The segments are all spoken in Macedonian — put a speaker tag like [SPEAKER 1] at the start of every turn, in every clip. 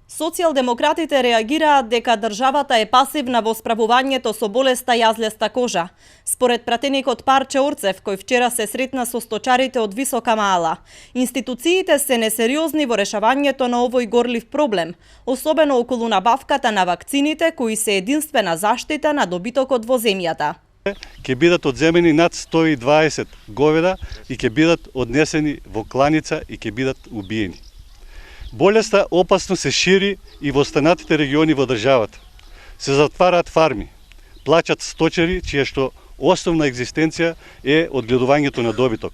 [SPEAKER 1] Социјалдемократите реагираат дека државата е пасивна во справувањето со болеста јазлеста кожа. Според пратеникот Парче Орцев, кој вчера се сретна со сточарите од Висока Маала, институциите се несериозни во решавањето на овој горлив проблем, особено околу набавката на вакцините кои се единствена заштита на добитокот во земјата.
[SPEAKER 2] Ќе бидат одземени над 120 говеда и ќе бидат однесени во кланица и ќе бидат убиени. Болеста опасно се шири и во останатите региони во државата. Се затвараат фарми, плачат сточари, чија што основна екзистенција е одгледувањето на добиток.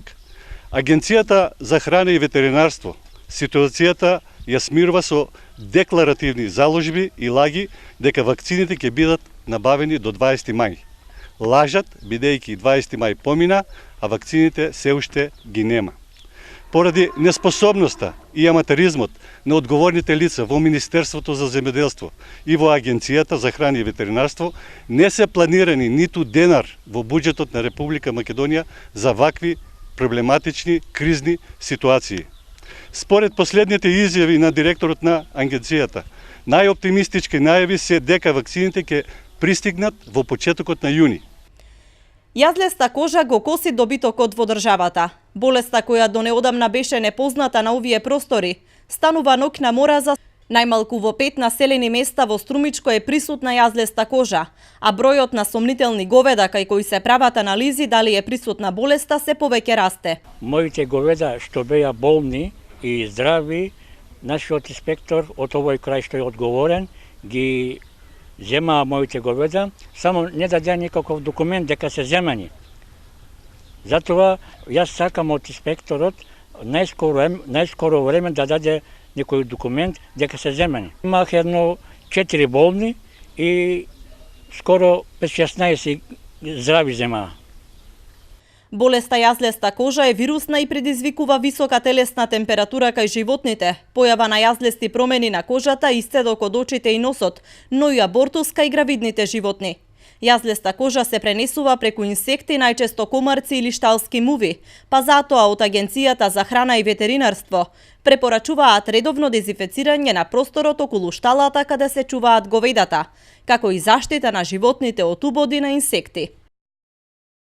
[SPEAKER 2] Агенцијата за храна и ветеринарство ситуацијата ја смирува со декларативни заложби и лаги дека вакцините ќе бидат набавени до 20 мај. Лажат, бидејќи 20 мај помина, а вакцините се уште ги нема. Поради неспособноста и аматеризмот на одговорните лица во Министерството за земјоделство и во Агенцијата за храна и ветеринарство не се планирани ниту денар во буџетот на Република Македонија за вакви проблематични кризни ситуации. Според последните изјави на директорот на Агенцијата, најоптимистички најави се дека вакцините ќе пристигнат во почетокот на јуни.
[SPEAKER 1] Јазлеста кожа го коси добитокот во државата. Болеста која до неодамна беше непозната на овие простори, станува ноќна мораза. Најмалку во 5 населени места во Струмичко е присутна јазлеста кожа, а бројот на сомнителни говеда кај кои се прават анализи дали е присутна болеста се повеќе расте.
[SPEAKER 3] Моите говеда што беа болни и здрави, нашиот инспектор од овој крај што е одговорен ги земаа моите говеда, само не даде никаков документ дека се земани. Затоа јас сакам од инспекторот најскоро време да даде некој документ дека се земани. Имах едно 4 болни и скоро 5-16 здрави земаа.
[SPEAKER 1] Болеста јазлеста кожа е вирусна и предизвикува висока телесна температура кај животните, појава на јазлести промени на кожата, исцедок од очите и носот, но и абортус кај гравидните животни. Јазлеста кожа се пренесува преку инсекти, најчесто комарци или шталски муви, па затоа од Агенцијата за храна и ветеринарство препорачуваат редовно дезинфецирање на просторот околу шталата каде се чуваат говедата, како и заштита на животните од убоди на инсекти.